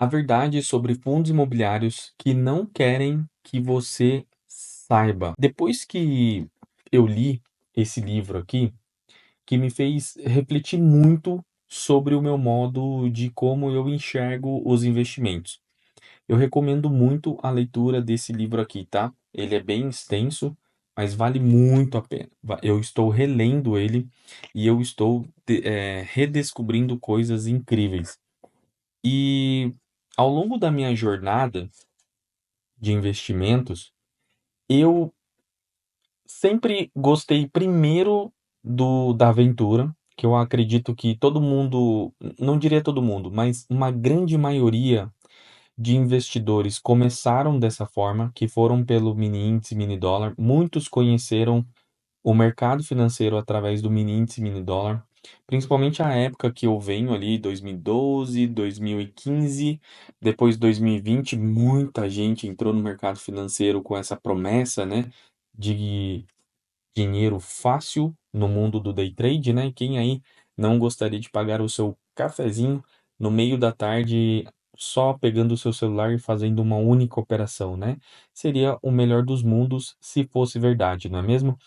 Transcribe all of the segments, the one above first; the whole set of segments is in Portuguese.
A verdade sobre fundos imobiliários que não querem que você saiba. Depois que eu li esse livro aqui, que me fez refletir muito sobre o meu modo de como eu enxergo os investimentos. Eu recomendo muito a leitura desse livro aqui, tá? Ele é bem extenso, mas vale muito a pena. Eu estou relendo ele e eu estou redescobrindo coisas incríveis. E ao longo da minha jornada de investimentos, eu sempre gostei primeiro da aventura, que eu acredito que todo mundo, não diria todo mundo, mas uma grande maioria de investidores começaram dessa forma, que foram pelo mini índice, mini dólar. Muitos conheceram o mercado financeiro através do mini índice, mini dólar, principalmente a época que eu venho ali, 2012, 2015, depois 2020, muita gente entrou no mercado financeiro com essa promessa, né, de dinheiro fácil no mundo do day trade, né? Quem aí não gostaria de pagar o seu cafezinho no meio da tarde só pegando o seu celular e fazendo uma única operação, né? Seria o melhor dos mundos se fosse verdade, não é mesmo?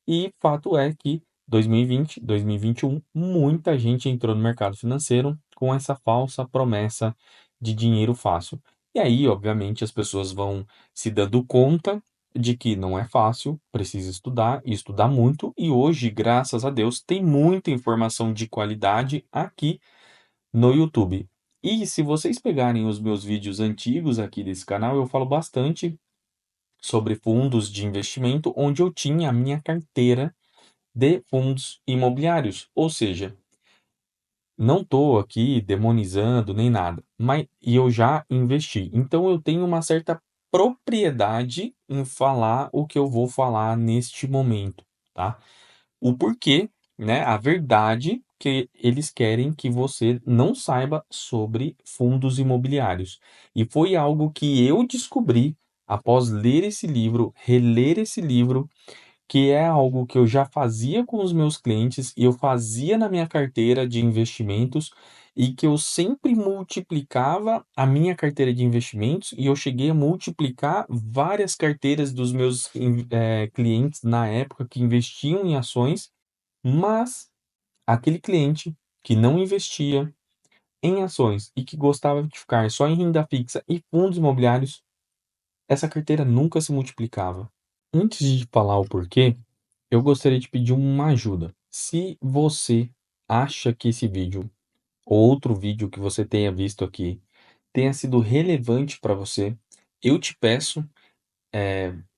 E fato é que 2020, 2021, muita gente entrou no mercado financeiro com essa falsa promessa de dinheiro fácil. E aí, obviamente, as pessoas vão se dando conta de que não é fácil, precisa estudar e estudar muito. E hoje, graças a Deus, tem muita informação de qualidade aqui no YouTube. E se vocês pegarem os meus vídeos antigos aqui desse canal, eu falo bastante sobre fundos de investimento, onde eu tinha a minha carteira de fundos imobiliários. Ou seja, não estou aqui demonizando nem nada, mas e eu já investi. Então eu tenho uma certa propriedade em falar o que eu vou falar neste momento, tá? O porquê, né? A verdade que eles querem que você não saiba sobre fundos imobiliários. E foi algo que eu descobri após ler esse livro, reler esse livro, que é algo que eu já fazia com os meus clientes e eu fazia na minha carteira de investimentos e que eu sempre multiplicava a minha carteira de investimentos e eu cheguei a multiplicar várias carteiras dos meus clientes na época que investiam em ações, mas aquele cliente que não investia em ações e que gostava de ficar só em renda fixa e fundos imobiliários, essa carteira nunca se multiplicava. Antes de falar o porquê, eu gostaria de pedir uma ajuda. Se você acha que esse vídeo ou outro vídeo que você tenha visto aqui tenha sido relevante para você, eu te peço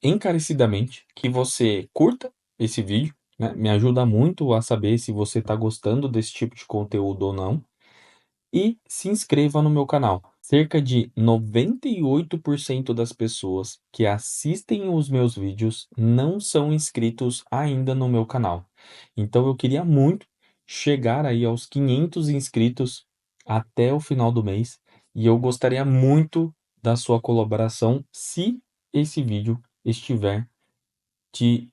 encarecidamente que você curta esse vídeo, né? Me ajuda muito a saber se você está gostando desse tipo de conteúdo ou não. E se inscreva no meu canal. Cerca de 98% das pessoas que assistem os meus vídeos não são inscritos ainda no meu canal. Então eu queria muito chegar aí aos 500 inscritos até o final do mês e eu gostaria muito da sua colaboração se esse vídeo estiver te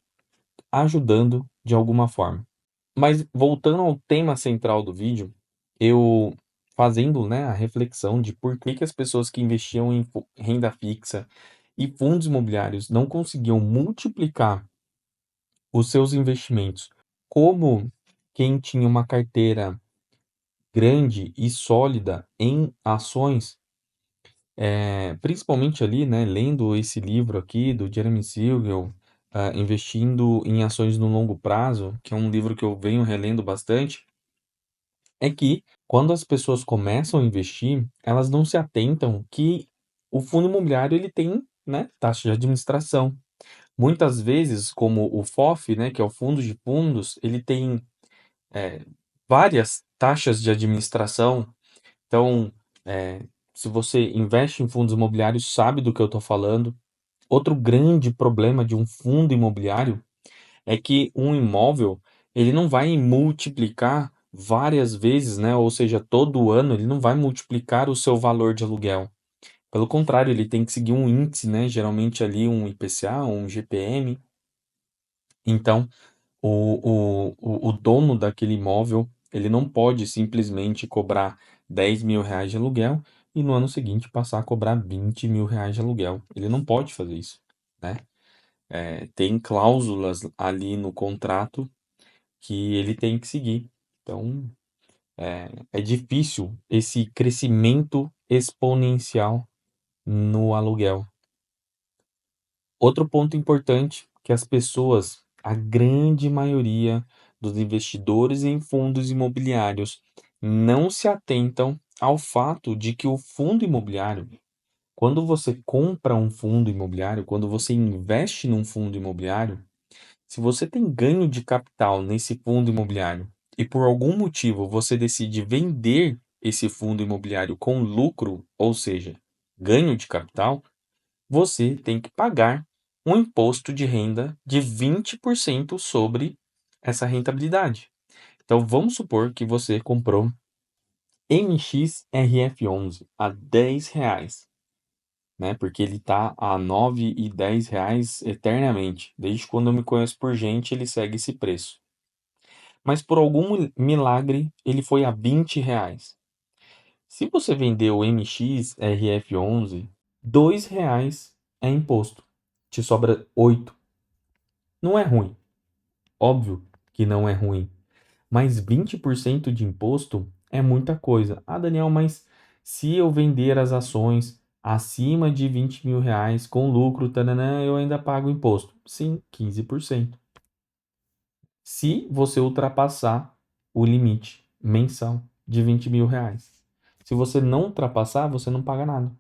ajudando de alguma forma. Mas voltando ao tema central do vídeo, eu fazendo, né, a reflexão de por que que as pessoas que investiam em renda fixa e fundos imobiliários não conseguiam multiplicar os seus investimentos como quem tinha uma carteira grande e sólida em ações, principalmente ali, né, lendo esse livro aqui do Jeremy Siegel, Investindo em Ações no Longo Prazo, que é um livro que eu venho relendo bastante, é que quando as pessoas começam a investir, elas não se atentam que o fundo imobiliário ele tem, né, taxa de administração. Muitas vezes, como o FOF, né, que é o fundo de fundos, ele tem é, várias taxas de administração. Então, se você investe em fundos imobiliários, sabe do que eu estou falando. Outro grande problema de um fundo imobiliário é que um imóvel ele não vai multiplicar várias vezes, né? Ou seja, todo ano ele não vai multiplicar o seu valor de aluguel. Pelo contrário, ele tem que seguir um índice, né? Geralmente ali um IPCA, um GPM. Então, o dono daquele imóvel ele não pode simplesmente cobrar R$ 10.000 de aluguel e no ano seguinte passar a cobrar R$ 20.000 de aluguel. Ele não pode fazer isso, né? Tem cláusulas ali no contrato que ele tem que seguir. Então, é difícil esse crescimento exponencial no aluguel. Outro ponto importante que as pessoas, a grande maioria dos investidores em fundos imobiliários, não se atentam ao fato de que o fundo imobiliário, quando você compra um fundo imobiliário, quando você investe num fundo imobiliário, se você tem ganho de capital nesse fundo imobiliário e por algum motivo você decide vender esse fundo imobiliário com lucro, ou seja, ganho de capital, você tem que pagar um imposto de renda de 20% sobre essa rentabilidade. Então vamos supor que você comprou MXRF11 a R$ 10, né? Porque ele tá a R$ 9 e R$ 10 eternamente. Desde quando eu me conheço por gente, ele segue esse preço. Mas por algum milagre, ele foi a R$ 20. Se você vender o MXRF11, R$ 2 é imposto. Te sobra 8. Não é ruim. Óbvio que não é ruim. Mas 20% de imposto é muita coisa. Ah, Daniel, mas se eu vender as ações acima de R$ 20.000 com lucro, tananã, eu ainda pago imposto. Sim, 15%. Se você ultrapassar o limite mensal de R$ 20.000. Se você não ultrapassar, você não paga nada.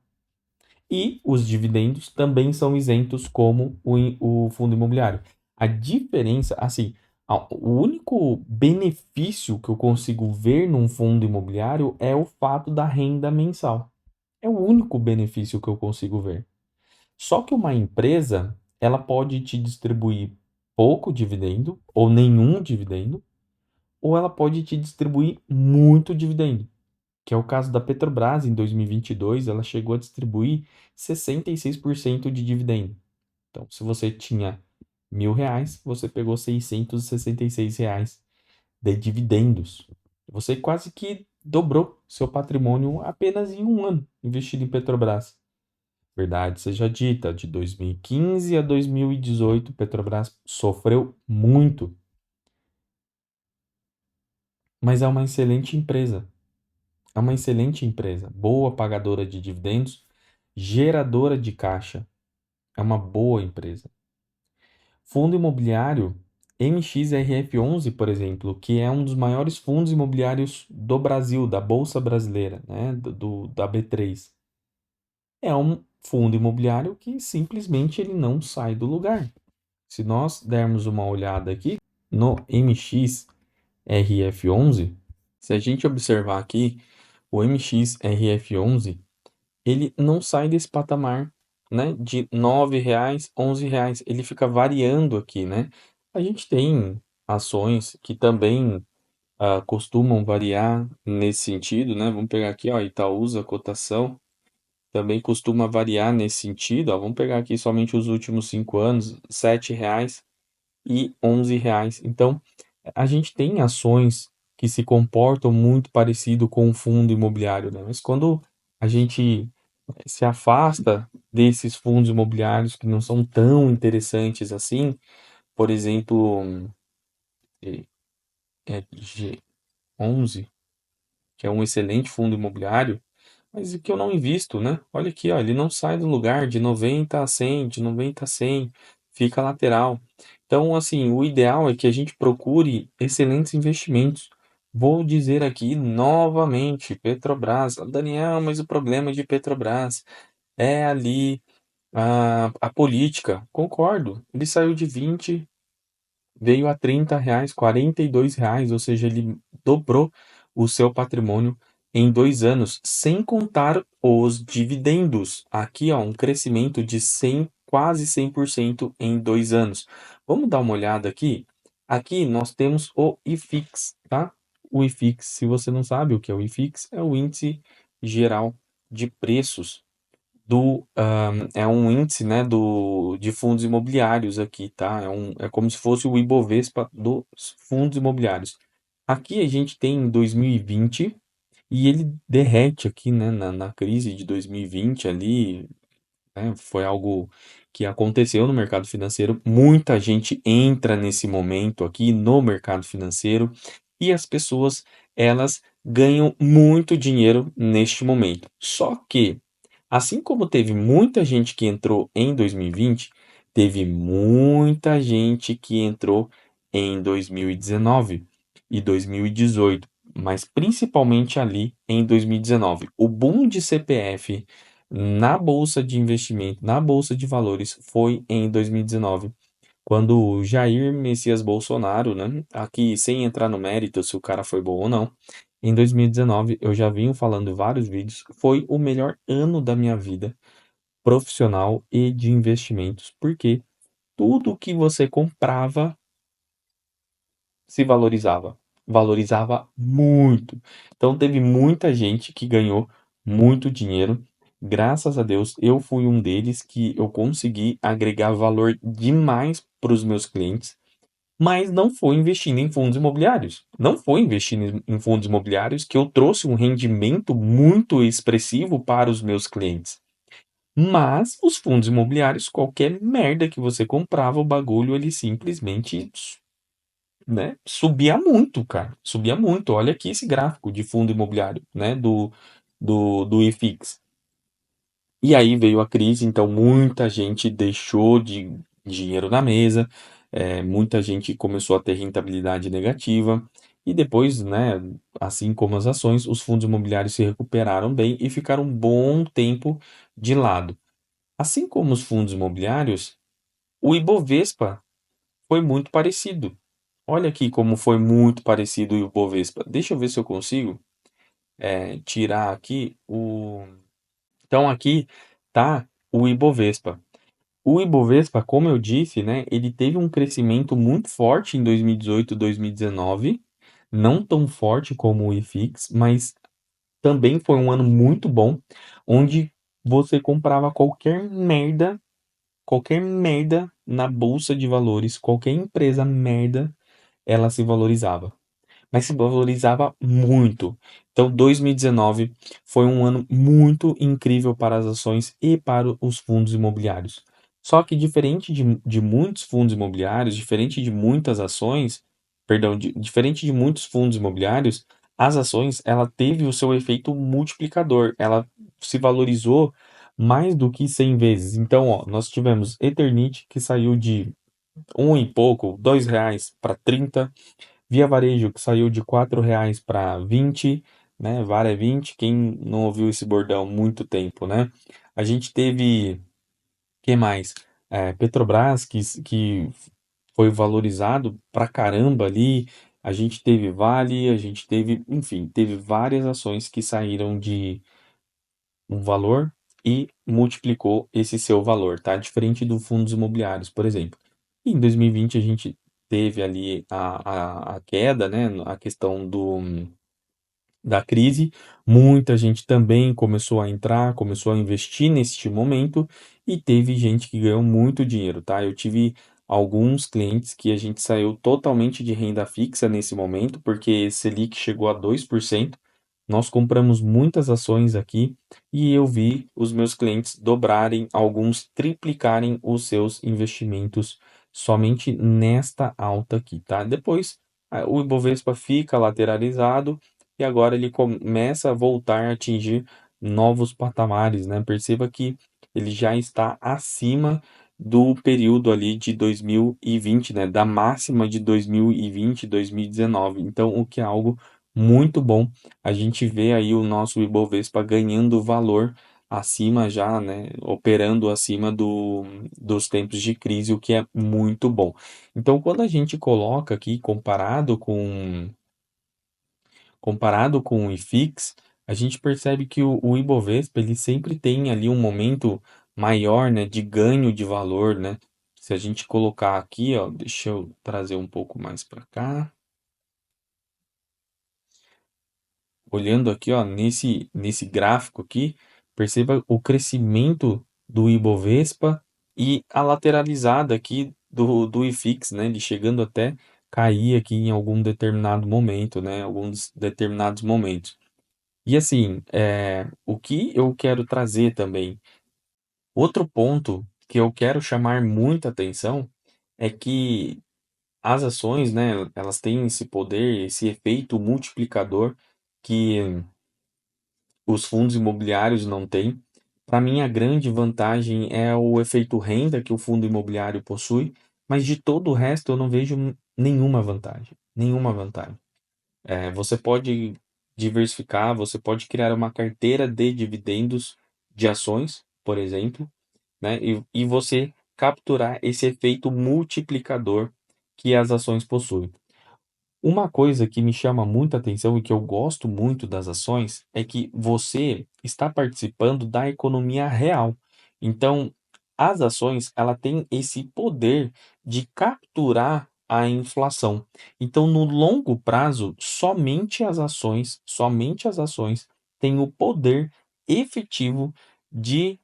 E os dividendos também são isentos como o fundo imobiliário. A diferença, assim, o único benefício que eu consigo ver num fundo imobiliário é o fato da renda mensal. É o único benefício que eu consigo ver. Só que uma empresa, ela pode te distribuir pouco dividendo ou nenhum dividendo, ou ela pode te distribuir muito dividendo, que é o caso da Petrobras em 2022, ela chegou a distribuir 66% de dividendo. Então, se você tinha R$ 1.000, você pegou R$ 666 de dividendos. Você quase que dobrou seu patrimônio apenas em um ano investido em Petrobras. Verdade seja dita, de 2015 a 2018, Petrobras sofreu muito, mas é uma excelente empresa. É uma excelente empresa, boa pagadora de dividendos, geradora de caixa. É uma boa empresa. Fundo imobiliário MXRF11, por exemplo, que é um dos maiores fundos imobiliários do Brasil, da Bolsa Brasileira, né, da B3. É um fundo imobiliário que simplesmente ele não sai do lugar. Se nós dermos uma olhada aqui no MXRF11, se a gente observar aqui, o MXRF11 ele não sai desse patamar, né, de R$ 9, R$ 11, ele fica variando aqui, né? A gente tem ações que também costumam variar nesse sentido, né? Vamos pegar aqui, ó, Itaúsa, cotação, também costuma variar nesse sentido, ó. Vamos pegar aqui somente os últimos 5 anos, R$ 7 e R$ 11. Então, a gente tem ações que se comportam muito parecido com o fundo imobiliário, né? Mas quando a gente se afasta desses fundos imobiliários que não são tão interessantes assim, por exemplo, G11, que é um excelente fundo imobiliário, mas que eu não invisto, né? Olha aqui, ó, ele não sai do lugar de 90 a 100, de 90 a 100, fica lateral. Então, assim, o ideal é que a gente procure excelentes investimentos. Vou dizer aqui novamente, Petrobras. Daniel, mas o problema de Petrobras é ali a política. Concordo. Ele saiu de 20, veio a R$ 30, R$ 42, ou seja, ele dobrou o seu patrimônio em 2 anos, sem contar os dividendos. Aqui, ó, um crescimento de 100, quase 100% em 2 anos. Vamos dar uma olhada aqui? Aqui nós temos o IFIX, tá? O IFIX, se você não sabe o que é o IFIX, é o Índice Geral de Preços é um índice, né, de fundos imobiliários aqui, tá? É como se fosse o Ibovespa dos fundos imobiliários. Aqui a gente tem em 2020 e ele derrete aqui, né, na crise de 2020 ali, né, foi algo que aconteceu no mercado financeiro. Muita gente entra nesse momento aqui no mercado financeiro e as pessoas, elas ganham muito dinheiro neste momento. Só que, assim como teve muita gente que entrou em 2020, teve muita gente que entrou em 2019 e 2018, mas principalmente ali em 2019. O boom de CPF na bolsa de investimento, na bolsa de valores, foi em 2019, quando o Jair Messias Bolsonaro, né, aqui sem entrar no mérito se o cara foi bom ou não, em 2019 eu já vinha falando em vários vídeos, foi o melhor ano da minha vida profissional e de investimentos, porque tudo que você comprava se valorizava, valorizava muito. Então teve muita gente que ganhou muito dinheiro. Graças a Deus, eu fui um deles que eu consegui agregar valor demais para os meus clientes, mas não foi investindo em fundos imobiliários. Não foi investindo em fundos imobiliários que eu trouxe um rendimento muito expressivo para os meus clientes. Mas os fundos imobiliários, qualquer merda que você comprava, o bagulho ele simplesmente, né, subia muito, cara. Subia muito. Olha aqui esse gráfico de fundo imobiliário, né, do IFIX. E aí veio a crise, então muita gente deixou de dinheiro na mesa, muita gente começou a ter rentabilidade negativa, e depois, né, assim como as ações, os fundos imobiliários se recuperaram bem e ficaram um bom tempo de lado. Assim como os fundos imobiliários, o Ibovespa foi muito parecido. Olha aqui como foi muito parecido o Ibovespa. Deixa eu ver se eu consigo tirar aqui o. Então aqui tá o Ibovespa. O Ibovespa, como eu disse, né, ele teve um crescimento muito forte em 2018, 2019, não tão forte como o IFIX, mas também foi um ano muito bom, onde você comprava qualquer merda na bolsa de valores, qualquer empresa merda, ela se valorizava, mas se valorizava muito. Então, 2019 foi um ano muito incrível para as ações e para os fundos imobiliários. Só que diferente de muitos fundos imobiliários, diferente de muitas ações, perdão, diferente de muitos fundos imobiliários, as ações ela teve o seu efeito multiplicador. Ela se valorizou mais do que 100 vezes. Então, ó, nós tivemos Eternit que saiu de um e pouco, R$ 2 para 30. Via Varejo, que saiu de R$ 4 para 20, né? VAR é 20. Quem não ouviu esse bordão há muito tempo, né? A gente teve, que mais? Petrobras, que foi valorizado pra caramba ali. A gente teve Vale, a gente teve, enfim, teve várias ações que saíram de um valor e multiplicou esse seu valor, tá? Diferente do fundos imobiliários, por exemplo. E em 2020 a gente teve ali a queda, né? A questão da crise, muita gente também começou a entrar, começou a investir neste momento e teve gente que ganhou muito dinheiro, tá? Eu tive alguns clientes que a gente saiu totalmente de renda fixa nesse momento, porque Selic chegou a 2%. Nós compramos muitas ações aqui e eu vi os meus clientes dobrarem, alguns triplicarem os seus investimentos somente nesta alta aqui, tá? Depois o Ibovespa fica lateralizado e agora ele começa a voltar a atingir novos patamares, né? Perceba que ele já está acima do período ali de 2020, né? Da máxima de 2020, 2019. Então, o que é algo muito bom. A gente vê aí o nosso Ibovespa ganhando valor acima já, né? Operando acima dos tempos de crise, o que é muito bom. Então, quando a gente coloca aqui comparado com o IFIX, a gente percebe que o Ibovespa ele sempre tem ali um momento maior, né, de ganho de valor, né? Se a gente colocar aqui, ó, deixa eu trazer um pouco mais para cá. Olhando aqui, ó, nesse gráfico aqui, perceba o crescimento do Ibovespa e a lateralizada aqui do IFIX, né? Ele chegando até cair aqui em algum determinado momento, né? Alguns determinados momentos. E assim, o que eu quero trazer também, outro ponto que eu quero chamar muita atenção é que as ações, né, elas têm esse poder, esse efeito multiplicador que os fundos imobiliários não têm. Para mim, a grande vantagem é o efeito renda que o fundo imobiliário possui, mas de todo o resto eu não vejo nenhuma vantagem. Nenhuma vantagem. Você pode diversificar, você pode criar uma carteira de dividendos de ações, por exemplo, né? E você capturar esse efeito multiplicador que as ações possuem. Uma coisa que me chama muita atenção e que eu gosto muito das ações é que você está participando da economia real. Então, as ações, ela tem esse poder de capturar a inflação. Então, no longo prazo, somente as ações têm o poder efetivo de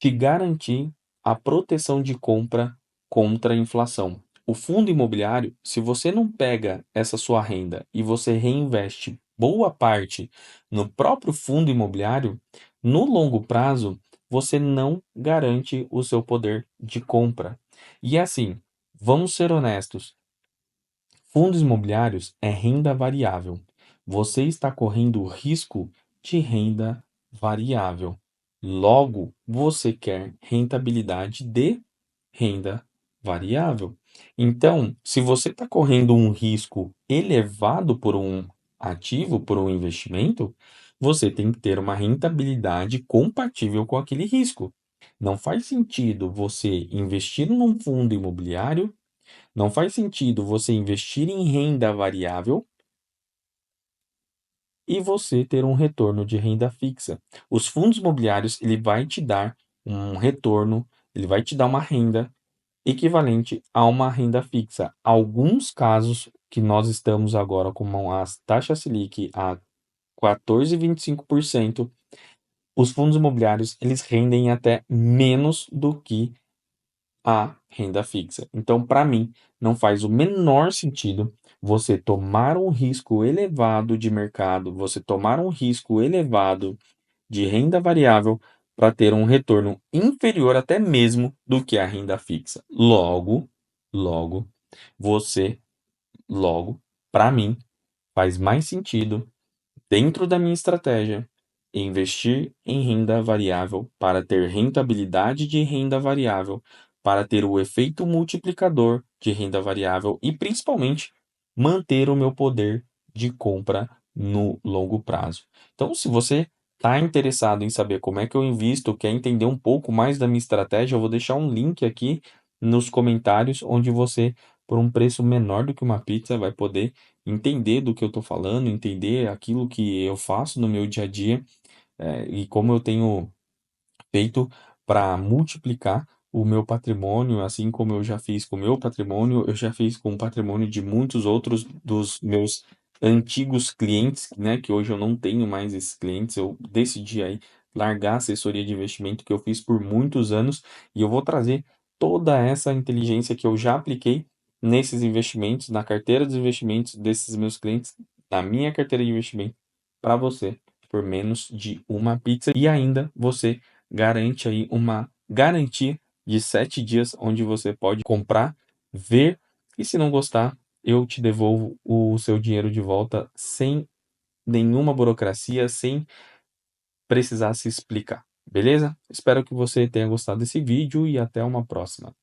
te garantir a proteção de compra contra a inflação. O fundo imobiliário, se você não pega essa sua renda e você reinveste boa parte no próprio fundo imobiliário, no longo prazo, você não garante o seu poder de compra. E assim, vamos ser honestos, fundos imobiliários é renda variável. Você está correndo o risco de renda variável. Logo, você quer rentabilidade de renda variável. Então, se você está correndo um risco elevado por um ativo, por um investimento, você tem que ter uma rentabilidade compatível com aquele risco. Não faz sentido você investir num fundo imobiliário, não faz sentido você investir em renda variável e você ter um retorno de renda fixa. Os fundos imobiliários, ele vai te dar um retorno, ele vai te dar uma renda equivalente a uma renda fixa. Alguns casos que nós estamos agora com as taxas Selic a 14,25%, os fundos imobiliários eles rendem até menos do que a renda fixa. Então, para mim, não faz o menor sentido você tomar um risco elevado de mercado, você tomar um risco elevado de renda variável para ter um retorno inferior até mesmo do que a renda fixa. Logo, você, logo, para mim, faz mais sentido dentro da minha estratégia, investir em renda variável para ter rentabilidade de renda variável, para ter o efeito multiplicador de renda variável e, principalmente, manter o meu poder de compra no longo prazo. Então, se você está interessado em saber como é que eu invisto, quer entender um pouco mais da minha estratégia, eu vou deixar um link aqui nos comentários onde você, por um preço menor do que uma pizza, vai poder entender do que eu estou falando, entender aquilo que eu faço no meu dia a dia, e como eu tenho feito para multiplicar o meu patrimônio, assim como eu já fiz com o meu patrimônio, eu já fiz com o patrimônio de muitos outros dos meus antigos clientes, né, que hoje eu não tenho mais esses clientes, eu decidi aí largar a assessoria de investimento que eu fiz por muitos anos e eu vou trazer toda essa inteligência que eu já apliquei nesses investimentos, na carteira dos investimentos desses meus clientes, na minha carteira de investimento, para você, por menos de uma pizza e ainda você garante aí uma garantia de 7 dias, onde você pode comprar, ver e se não gostar, eu te devolvo o seu dinheiro de volta sem nenhuma burocracia, sem precisar se explicar. Beleza? Espero que você tenha gostado desse vídeo e até uma próxima.